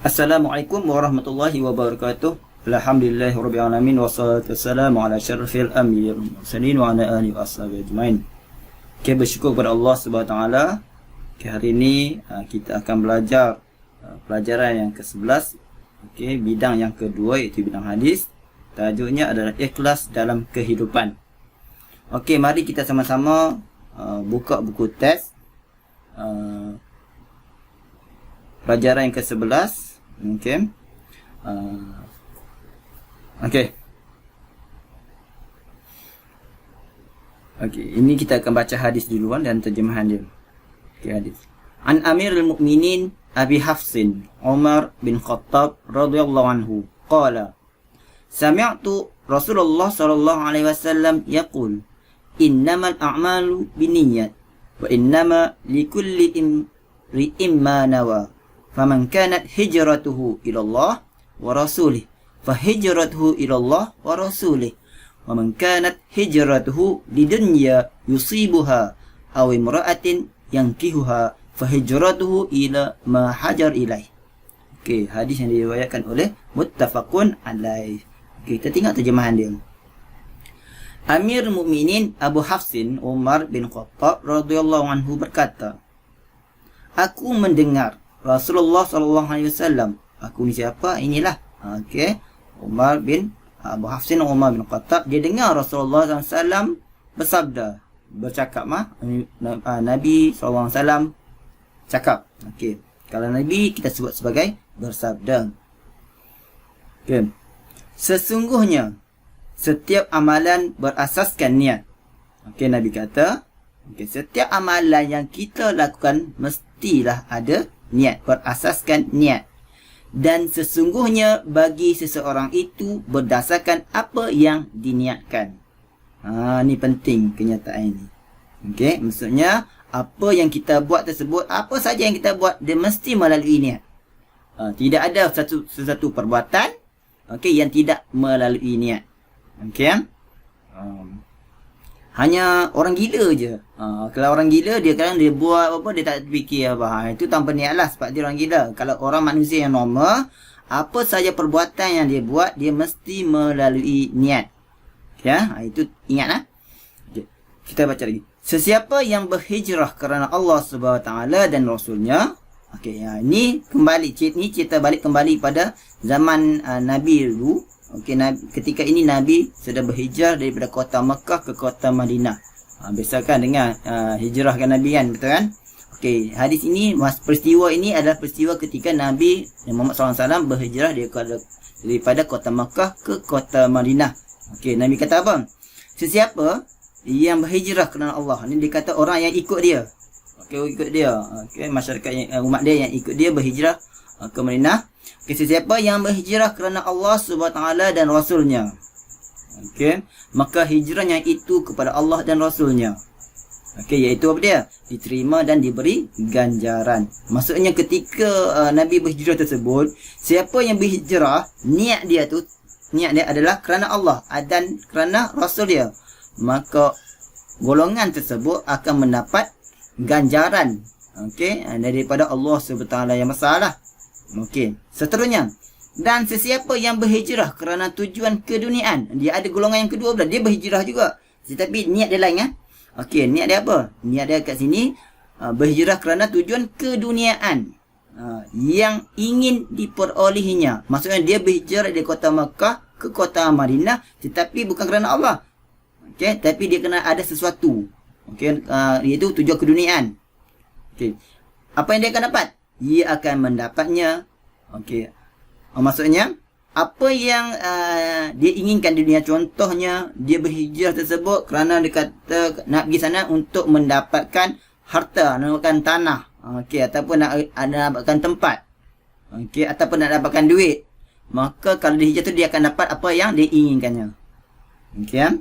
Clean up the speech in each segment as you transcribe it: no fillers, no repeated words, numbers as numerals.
Assalamualaikum warahmatullahi wabarakatuh. Alhamdulillahirabbil alamin wassalatu wassalamu ala asyrafil anbiya'i wal mursalin wa ala alihi washabihi ajmain. Okay, bersyukur kepada Allah Subhanahu wa taala. Okay, hari ini kita akan belajar pelajaran yang ke-11. Okay, bidang yang kedua iaitu bidang hadis. Tajuknya adalah ikhlas dalam kehidupan. Okay, mari kita sama-sama buka buku teks pelajaran yang ke-11. Okay. Okay, ini kita akan baca hadis duluan dan terjemahan dia. Okay, hadis. An Amirul Mukminin Abi Hafsin Umar bin Khattab radhiyallahu anhu qala Sami'tu Rasulullah sallallahu alaihi wasallam yaqul innamal a'malu binniyat wa innama likulli imri'in ma nawa faman kanat hijratuhu ila Allah wa rasulih fahijratuhu ila Allah wa rasulih wa man kanat hijratuhu lidunya yusibuha aw imra'atin yankihuha fahijratuhu ila ma hajar ilaih. Okey, hadis yang diriwayatkan oleh muttafaqun alaih. Okey, kita tengok terjemahan dia. Amir Mukminin Abu Hafsin Umar bin Khattab radhiyallahu anhu berkata, aku mendengar Rasulullah sallallahu alaihi wasallam. Aku ni siapa? Inilah. Okey. Umar bin Abu Hafsin Umar bin Khattab, dia dengar Rasulullah sallallahu alaihi wasallam bersabda, bercakap Nabi sallallahu alaihi wasallam cakap. Okey. Kalau Nabi kita sebut sebagai bersabda. Okey. Sesungguhnya setiap amalan berasaskan niat. Okey, Nabi kata, okey, setiap amalan yang kita lakukan mestilah ada niat, berasaskan niat. Dan sesungguhnya bagi seseorang itu berdasarkan apa yang diniatkan. Ni penting kenyataan ini. Okey, maksudnya apa yang kita buat tersebut, apa saja yang kita buat, dia mesti melalui niat. Tidak ada sesuatu perbuatan okey yang tidak melalui niat. Okey. Hanya orang gila je. Kalau orang gila, dia kadang dia buat apa, dia tak fikir apa. Itu tanpa niat lah, sebab dia orang gila. Kalau orang manusia yang normal, apa saja perbuatan yang dia buat, dia mesti melalui niat. Ya, itu ingatlah. Okay. Kita baca lagi. Sesiapa yang berhijrah kerana Allah SWT dan Rasulnya. Okey, ini kembali, ni cerita balik kembali pada zaman Nabi dulu. Okey, ketika ini Nabi sudah berhijrah daripada kota Mekah ke kota Madinah. Biasakan dengan hijrahkan Nabi kan, betul kan? Okey, hadis ini, peristiwa ini adalah peristiwa ketika Nabi Muhammad SAW berhijrah daripada kota Mekah ke kota Madinah. Okey, Nabi kata apa? Sesiapa yang berhijrah kerana Allah, ini dia kata orang yang ikut dia. Okey, ikut dia. Okey, masyarakat umat dia yang ikut dia berhijrah ke Madinah. Okay, sesiapa yang berhijrah kerana Allah SWT dan Rasulnya, okay, maka hijrahnya itu kepada Allah dan Rasulnya. Okay, iaitu apa dia? Diterima dan diberi ganjaran. Maksudnya ketika Nabi berhijrah tersebut, siapa yang berhijrah, niat dia adalah kerana Allah dan kerana Rasul dia, maka golongan tersebut akan mendapat ganjaran, okay, daripada Allah SWT yang besar. Okey, seterusnya. Dan sesiapa yang berhijrah kerana tujuan keduniaan, dia ada golongan yang kedua pula, dia berhijrah juga. Tetapi niat dia lain kan? Okey, niat dia apa? Niat dia kat sini berhijrah kerana tujuan keduniaan yang ingin diperolehinya. Maksudnya dia berhijrah dari kota Mekah ke kota Madinah, tetapi bukan kerana Allah. Okey, tapi dia kena ada sesuatu. Okey, iaitu tujuan keduniaan. Okey. Apa yang dia akan dapat? Ia akan mendapatnya. Okey. Maksudnya apa yang dia inginkan di dunia. Contohnya dia berhijrah tersebut kerana dia kata nak pergi sana untuk mendapatkan harta, nak dapatkan tanah, okey, ataupun nak dapatkan tempat, okey, ataupun nak dapatkan duit. Maka kalau dia hijrah tu, dia akan dapat apa yang dia inginkannya. Okey.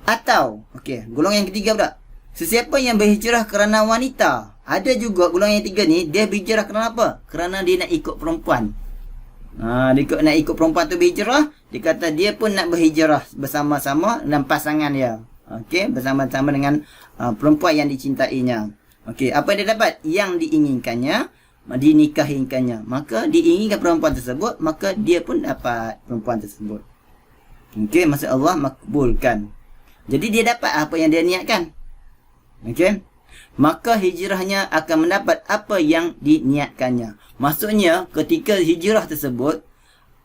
Atau okey, golongan yang ketiga pula, sesiapa yang berhijrah kerana wanita. Ada juga golongan yang tiga ni, dia berhijrah kerana apa? Kerana dia nak ikut perempuan. Dia nak ikut perempuan tu berhijrah, dia kata dia pun nak berhijrah bersama-sama dengan pasangan dia. Okey, bersama-sama dengan perempuan yang dicintainya. Okey, apa dia dapat? Yang diinginkannya. dinikahikannya, maka diinginkan perempuan tersebut, maka dia pun dapat perempuan tersebut. Okey, maksud Allah makbulkan. Jadi dia dapat apa yang dia niatkan. Okey. Maka hijrahnya akan mendapat apa yang diniatkannya. Maksudnya ketika hijrah tersebut,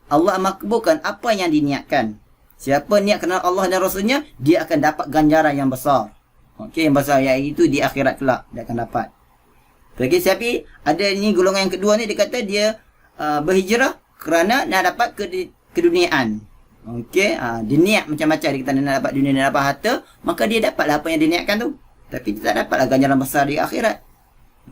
Allah makbulkan apa yang diniatkan. Siapa niat kerana Allah dan Rasulnya, dia akan dapat ganjaran yang besar. Okey, yang besar, iaitu di akhirat kelak dia akan dapat. Okey, tapi ada ni golongan yang kedua ni, dia kata dia berhijrah kerana nak dapat keduniaan. Okey, dia niat macam-macam, dia kata nak dapat dunia, nak dapat harta, maka dia dapatlah apa yang dia niatkan tu. Tapi dia tak dapatlah ganjaran besar di akhirat.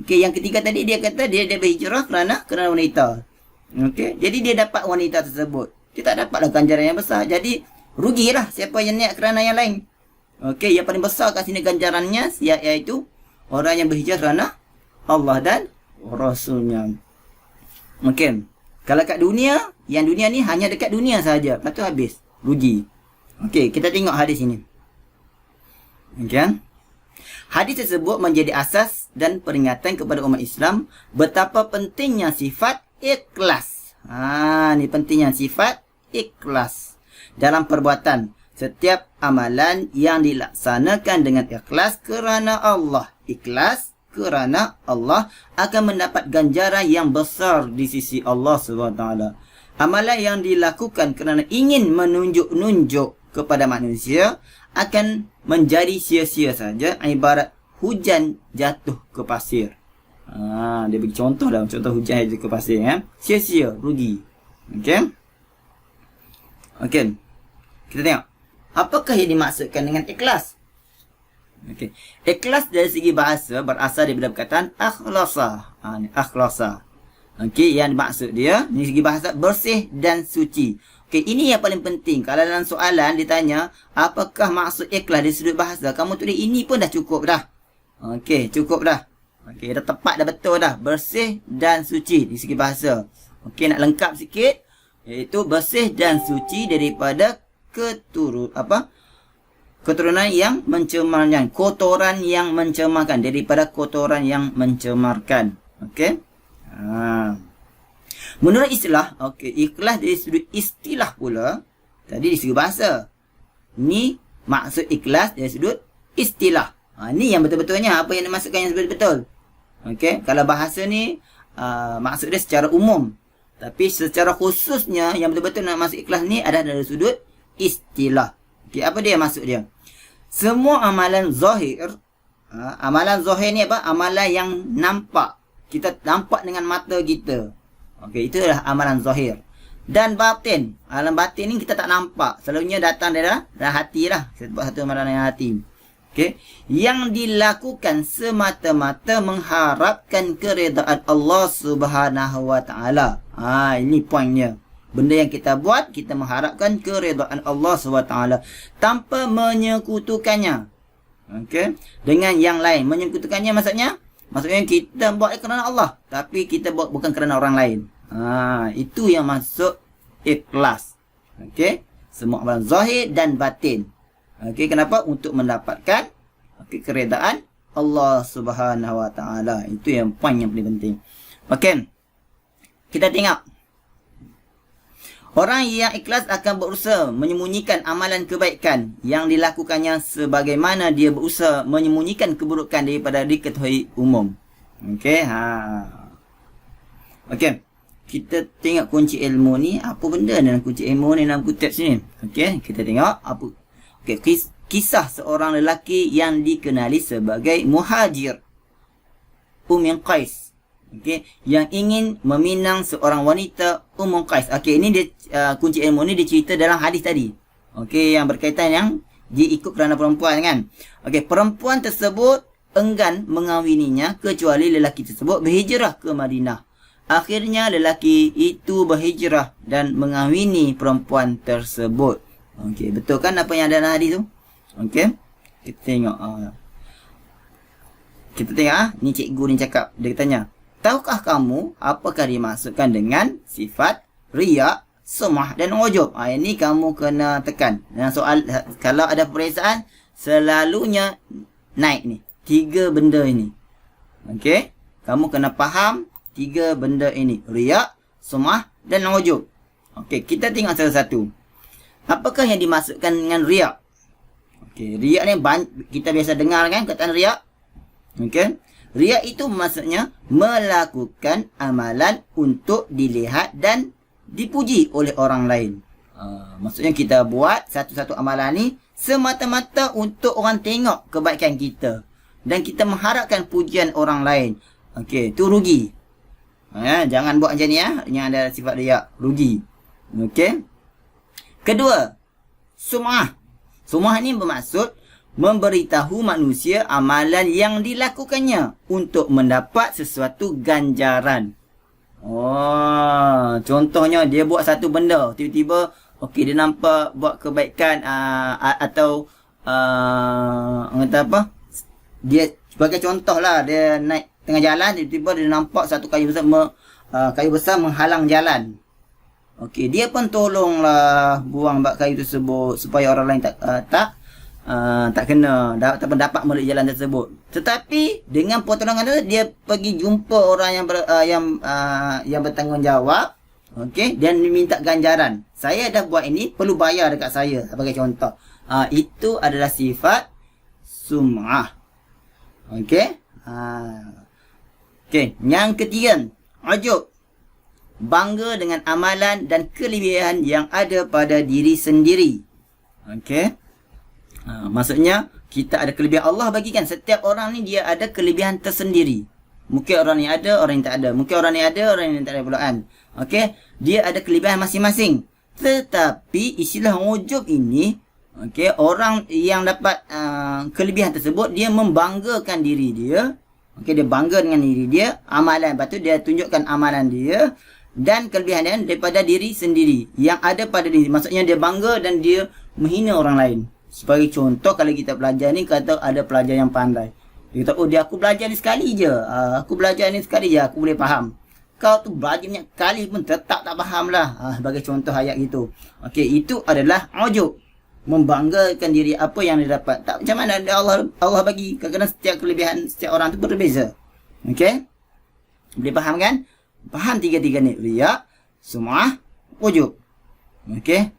Okey, yang ketiga tadi dia kata dia berhijrah kerana wanita. Okey, jadi dia dapat wanita tersebut. Dia tak dapatlah ganjaran yang besar. Jadi rugilah siapa yang niat kerana yang lain. Okey, yang paling besar kat sini ganjarannya iaitu orang yang berhijrah kerana Allah dan Rasulnya. Okey. Kalau kat dunia, yang dunia ni hanya dekat dunia saja. Lepas tu habis. Rugi. Okey, kita tengok hadis ini. Okey. Hadis tersebut menjadi asas dan peringatan kepada umat Islam betapa pentingnya sifat ikhlas. Ni pentingnya sifat ikhlas dalam perbuatan. Setiap amalan yang dilaksanakan dengan ikhlas kerana Allah, ikhlas kerana Allah, akan mendapat ganjaran yang besar di sisi Allah SWT. Amalan yang dilakukan kerana ingin menunjuk-nunjuk kepada manusia akan menjadi sia-sia saja, ibarat hujan jatuh ke pasir. Dia bagi contoh dah, contoh hujan jatuh ke pasir, sia-sia, rugi. Okey. Okey. Kita tengok apakah yang dimaksudkan dengan ikhlas. Okey. Ikhlas dari segi bahasa berasal daripada perkataan akhlasa. Akhlasa. Okey, yang dimaksud dia dari segi bahasa bersih dan suci. Okey, ini yang paling penting. Kalau dalam soalan ditanya, apakah maksud ikhlas dari sudut bahasa? Kamu tulis ini pun dah cukup dah. Okey, cukup dah. Okey, dah tepat, dah betul dah. Bersih dan suci di segi bahasa. Okey, nak lengkap sikit. Iaitu bersih dan suci daripada keturunan yang mencemarkan. Kotoran yang mencemarkan. Daripada kotoran yang mencemarkan. Okey. Menurut istilah, ikhlas dari sudut istilah pula, tadi di segi bahasa. Ni maksud ikhlas dari sudut istilah. Ni yang betul-betulnya, apa yang dimaksudkan yang betul-betul. Okey, kalau bahasa ni maksud dia secara umum. Tapi secara khususnya yang betul-betul nak masuk ikhlas ni adalah dari sudut istilah. Okey, apa dia maksud dia? Semua amalan zahir, amalan zahir ni apa? Amalan yang nampak. Kita nampak dengan mata kita. Okey, itu adalah amalan zahir. Dan batin. Alam batin ni kita tak nampak. Selalunya datang dari hati lah. Kita buat satu amalan yang hati. Okey. Yang dilakukan semata-mata mengharapkan keredaan Allah Subhanahu Wa Taala. Ini poinnya. Benda yang kita buat, kita mengharapkan keredaan Allah Subhanahu Wa Taala tanpa menyekutukannya. Okey. Dengan yang lain. Menyekutukannya maksudnya kita buat kerana Allah, tapi kita buat bukan kerana orang lain. Itu yang masuk ikhlas. Okey, semua amalan zahir dan batin. Okey, kenapa? Untuk mendapatkan keredaan Allah Subhanahu Wa Taala. Itu yang poin yang paling penting. Okey. Kita tengok. Orang yang ikhlas akan berusaha menyembunyikan amalan kebaikan yang dilakukannya sebagaimana dia berusaha menyembunyikan keburukan daripada diketahui umum. Okey, Okey. Kita tengok kunci ilmu ni, apa benda dalam kunci ilmu ni dalam kutip sini. Okey, kita tengok apa. Okey, kisah seorang lelaki yang dikenali sebagai Muhajir Umm Qais. Okey, yang ingin meminang seorang wanita Umm Qais. Okey, ini dia kunci ilmu ni dicerita dalam hadis tadi. Okey, yang berkaitan yang diikut kerana perempuan kan. Okey, perempuan tersebut enggan mengawininya kecuali lelaki tersebut berhijrah ke Madinah. Akhirnya lelaki itu berhijrah dan mengawini perempuan tersebut. Okey, betul kan apa yang ada dalam hadis tu? Okey. Kita tengok. Kita tengok ni cikgu ni cakap, dia tanya, tahukah kamu apakah dimaksudkan dengan sifat riya, sumah dan ujub? Ini kamu kena tekan. Dan soal kalau ada peperiksaan selalunya naik ni. 3 benda ini. Okey? Kamu kena faham tiga benda ini. Riak, sum'ah dan ujub. Okey, kita tengok satu-satu. Apakah yang dimaksudkan dengan riak? Okey, riak ni kita biasa dengar kan kataan riak? Okey. Riak itu maksudnya melakukan amalan untuk dilihat dan dipuji oleh orang lain. Maksudnya kita buat satu-satu amalan ni semata-mata untuk orang tengok kebaikan kita. Dan kita mengharapkan pujian orang lain. Okey, tu rugi. Jangan buat macam ni yang ada sifat riak, rugi. Okey. Kedua, sum'ah. Sum'ah ni bermaksud memberitahu manusia amalan yang dilakukannya untuk mendapat sesuatu ganjaran. Contohnya dia buat satu benda, tiba-tiba okey dia nampak buat kebaikan atau kata apa? Dia sebagai contoh lah, dia naik tengah jalan, tiba-tiba dia nampak satu kayu besar menghalang jalan. Okey, dia pun tolonglah buang bak kayu tersebut supaya orang lain tak kena ataupun dapat melalui jalan tersebut. Tetapi dengan pertolongan tu dia pergi jumpa orang yang bertanggungjawab, okey, dan minta ganjaran. Saya dah buat ini, perlu bayar dekat saya sebagai contoh. Itu adalah sifat sum'ah. Okey. Okey, yang ketiga, ujub. Bangga dengan amalan dan kelebihan yang ada pada diri sendiri. Okey. Maksudnya kita ada kelebihan Allah bagikan. Setiap orang ni dia ada kelebihan tersendiri. Mungkin orang ni ada, orang yang tak ada. Mungkin orang ni ada, orang yang tak ada pulaan. Okey, dia ada kelebihan masing-masing. Tetapi istilah ujub ini, okey, orang yang dapat kelebihan tersebut dia membanggakan diri dia. Okey, dia bangga dengan diri dia, amalan, lepas tu dia tunjukkan amalan dia dan kelebihan dia daripada diri sendiri yang ada pada diri. Maksudnya dia bangga dan dia menghina orang lain. Sebagai contoh, kalau kita belajar ni, kata ada pelajar yang pandai. Dia kata, aku belajar ni sekali je. Aku belajar ni sekali je, aku boleh faham. Kau tu belajar banyak kali pun tetap tak faham lah. Sebagai contoh ayat gitu. Okey, itu adalah ujub. Membanggakan diri apa yang dia dapat. Tak macam mana Allah bagi. Kadang-kadang setiap kelebihan setiap orang tu berbeza. Okey? Boleh faham kan? Faham tiga-tiga ni. Riak, sum'ah, ujub. Okey?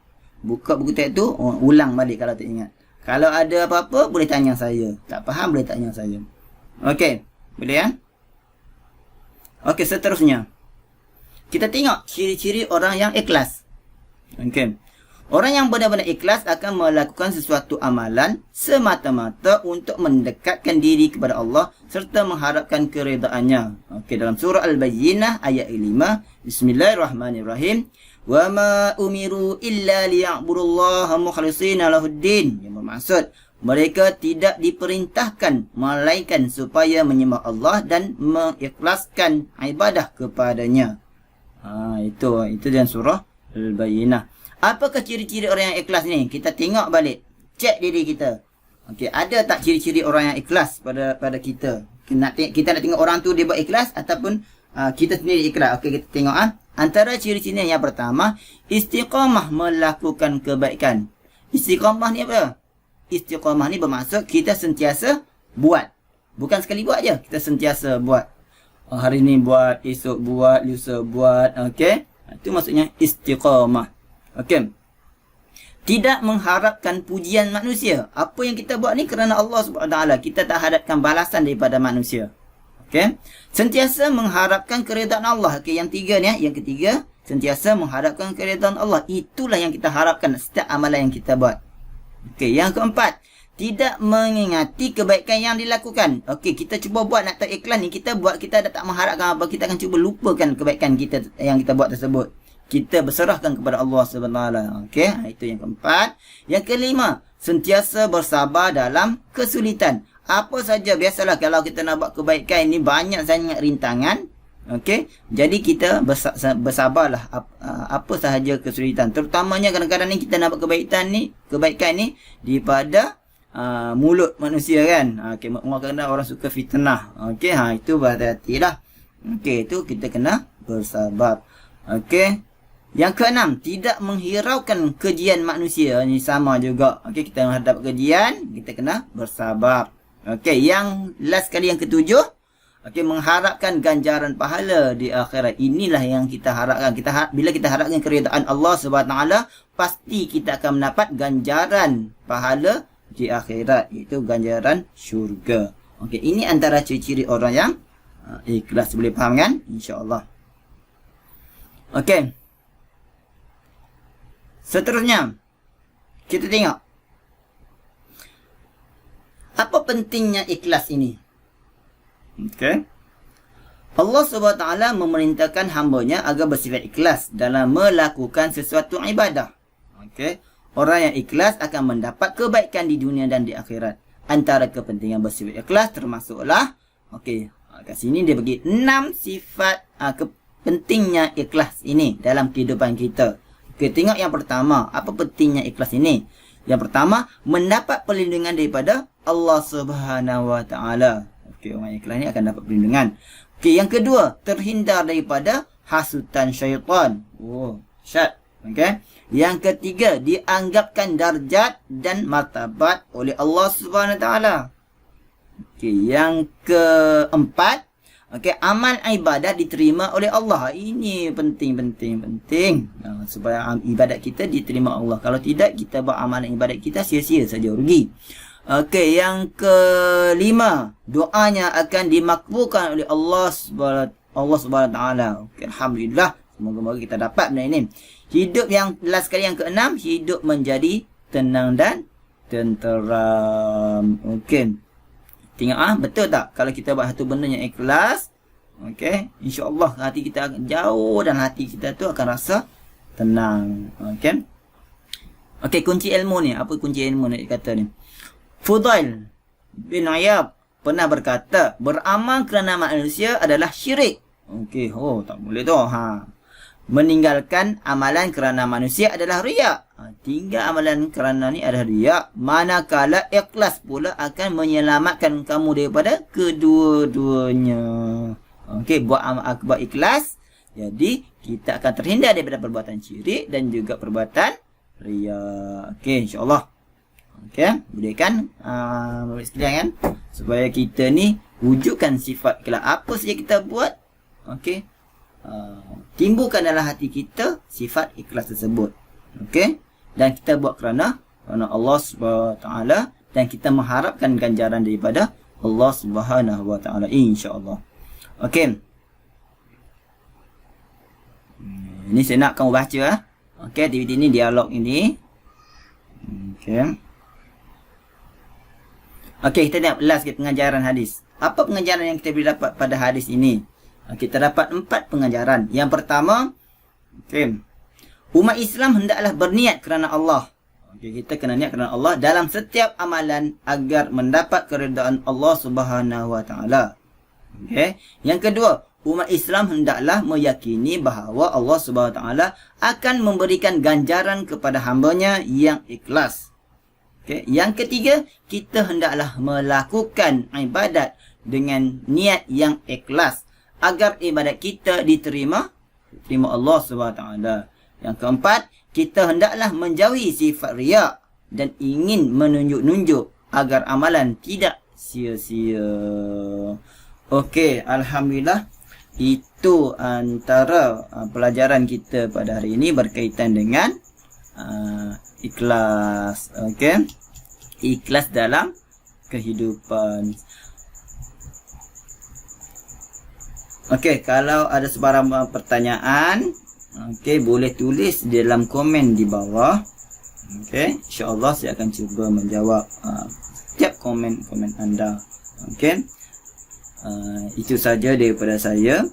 Buka buku teks tu, ulang balik kalau tak ingat. Kalau ada apa-apa, boleh tanya saya. Tak faham, boleh tanya saya. Okey, boleh ya? Okey, seterusnya. Kita tengok ciri-ciri orang yang ikhlas. Okey. Orang yang benar-benar ikhlas akan melakukan sesuatu amalan semata-mata untuk mendekatkan diri kepada Allah serta mengharapkan keredaannya. Okey, dalam surah Al-Bayyinah ayat 5. Bismillahirrahmanirrahim. Wa ma umiru illa liya'budullaha mukhlishina lahuddin. Yang bermaksud mereka tidak diperintahkan melainkan supaya menyembah Allah dan mengikhlaskan ibadah kepadanya. Itu dalam surah Al-Bayyinah. Apakah ciri-ciri orang yang ikhlas ni? Kita tengok balik, cek diri kita. Okey, ada tak ciri-ciri orang yang ikhlas pada kita? Kita nak tengok orang tu dia buat ikhlas ataupun kita sendiri ikhlas. Okey, kita tengok antara ciri-cirinya yang pertama, istiqamah melakukan kebaikan. Istiqamah ni apa? Istiqamah ni bermaksud kita sentiasa buat. Bukan sekali buat je, kita sentiasa buat. Hari ni buat, esok buat, lusa buat. Okey? Itu maksudnya istiqamah. Okey. Tidak mengharapkan pujian manusia. Apa yang kita buat ni kerana Allah SWT. Kita tak harapkan balasan daripada manusia. Okey. Sentiasa mengharapkan keredaan Allah. Okey, yang tiga ni, yang ketiga, sentiasa mengharapkan keredaan Allah. Itulah yang kita harapkan setiap amalan yang kita buat. Okey, yang keempat, tidak mengingati kebaikan yang dilakukan. Okey, kita cuba buat nak tahu ikhlas ni, kita buat, kita dah tak mengharapkan apa, kita akan cuba lupakan kebaikan kita yang kita buat tersebut. Kita berserahkan kepada Allah SWT. Okey, itu yang keempat. Yang kelima, sentiasa bersabar dalam kesulitan. Apa saja, biasalah kalau kita nak buat kebaikan ni banyak sangat rintangan. Okey, jadi kita bersabarlah apa sahaja kesulitan. Terutamanya kadang-kadang ni kita nak buat kebaikan ni daripada mulut manusia kan. Okey, kadang-kadang orang suka fitnah. Okey, itu berhati-hatilah. Okey, itu kita kena bersabar. Okey. Yang keenam, tidak menghiraukan kejian manusia. Ini sama juga. Okey, kita menghadap kejian, kita kena bersabar. Okey, yang last kali yang ketujuh, Okey, mengharapkan ganjaran pahala di akhirat. Inilah yang kita harapkan. Bila kita harapkan keridaan Allah Subhanahu Wa Taala, pasti kita akan mendapat ganjaran pahala di akhirat, iaitu ganjaran syurga. Okey, ini antara ciri-ciri orang yang ikhlas. Boleh faham kan? InsyaAllah. Okey. Seterusnya, kita tengok apa pentingnya ikhlas ini. Okey. Allah Subhanahu Wa Taala memerintahkan hamba-Nya agar bersifat ikhlas dalam melakukan sesuatu ibadah. Okey. Orang yang ikhlas akan mendapat kebaikan di dunia dan di akhirat. Antara kepentingan bersifat ikhlas termasuklah, okey, kat sini dia bagi 6 sifat pentingnya ikhlas ini dalam kehidupan kita. Okey, tengok yang pertama, apa pentingnya ikhlas ini? Yang pertama, mendapat perlindungan daripada Allah Subhanahu Wa Taala. Okey, orang ikhlas ni akan dapat perlindungan. Okey, yang kedua, terhindar daripada hasutan syaitan. Oh, syat. Okey. Yang ketiga, dianggapkan darjat dan martabat oleh Allah Subhanahu Wa Taala. Okey, yang keempat, okey, amal ibadah diterima oleh Allah. Ini penting. Supaya ibadat kita diterima Allah. Kalau tidak, kita buat amalan ibadat kita sia-sia saja, rugi. Okey, yang kelima, doanya akan dimakbulkan oleh Allah Subhanahu Wa Taala. Okey, alhamdulillah, semoga-moga kita dapat benda ini. Hidup yang last kali, yang keenam, hidup menjadi tenang dan tenteram. Okey. Tengok betul tak? Kalau kita buat satu benda yang ikhlas, okey, insya-Allah hati kita akan jauh dan hati kita tu akan rasa tenang. Okey. Okey, kunci ilmu ni, apa kunci ilmu nak kata ni? Fudail bin Iyad pernah berkata, beramal kerana manusia adalah syirik. Okey, tak boleh tu. Meninggalkan amalan kerana manusia adalah riak. Tinggal amalan kerana ni adalah riak. Manakala ikhlas pula akan menyelamatkan kamu daripada kedua-duanya. Okey, buat ikhlas, jadi kita akan terhindar daripada perbuatan syirik dan juga perbuatan riak. Okey, insya-Allah. Okey, boleh kan? Murid sekalian kan? Supaya kita ni wujudkan sifat ikhlas. Apa saja kita buat, okey, timbulkan dalam hati kita sifat ikhlas tersebut. Okey, dan kita buat kerana Allah Subhanahu Wa Taala, dan kita mengharapkan ganjaran daripada Allah Subhanahu Wa Taala, insya-Allah. Okey. Ini saya nak kamu baca Okey, aktiviti ini, dialog ini. Okey. Okey, kita tengok last pengajaran hadis. Apa pengajaran yang kita boleh dapat pada hadis ini? Kita dapat 4 pengajaran. Yang pertama, okey, umat Islam hendaklah berniat kerana Allah. Okey, kita kena niat kerana Allah dalam setiap amalan agar mendapat keridaan Allah Subhanahu Wa Taala. Okey. Yang kedua, umat Islam hendaklah meyakini bahawa Allah Subhanahu Wa Taala akan memberikan ganjaran kepada hamba-Nya yang ikhlas. Okay. Yang ketiga, kita hendaklah melakukan ibadat dengan niat yang ikhlas agar ibadat kita diterima Allah SWT. Yang keempat, kita hendaklah menjauhi sifat riak dan ingin menunjuk-nunjuk agar amalan tidak sia-sia. Okey, alhamdulillah, itu antara pelajaran kita pada hari ini berkaitan dengan ikhlas. Okey, ikhlas dalam kehidupan. Okey, kalau ada sebarang pertanyaan, okey, boleh tulis di dalam komen di bawah. Okey, insya-Allah saya akan cuba menjawab setiap komen anda. Okey, itu saja daripada saya.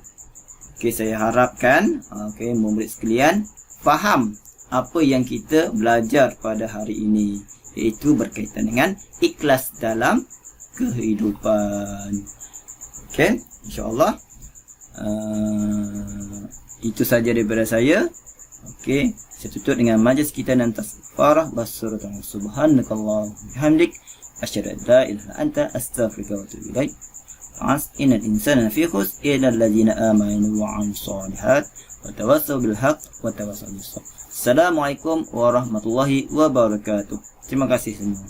Okey, saya harapkan okey, murid sekalian faham apa yang kita belajar pada hari ini, iaitu berkaitan dengan ikhlas dalam kehidupan. Okey, insya-Allah itu saja daripada saya. Okey, saya tutup dengan majlis kita dan tasfarah basuratan subhanakallah bihamdik asyhadu an la ilaha illa anta astaghfiruka wa atubu ilaik. Innal insana fi khusr illa allazina amanu wa 'amilus shalihat wa tawassaw bil haqq wa tawassaw bis sabr. Assalamualaikum warahmatullahi wabarakatuh. Terima kasih semua.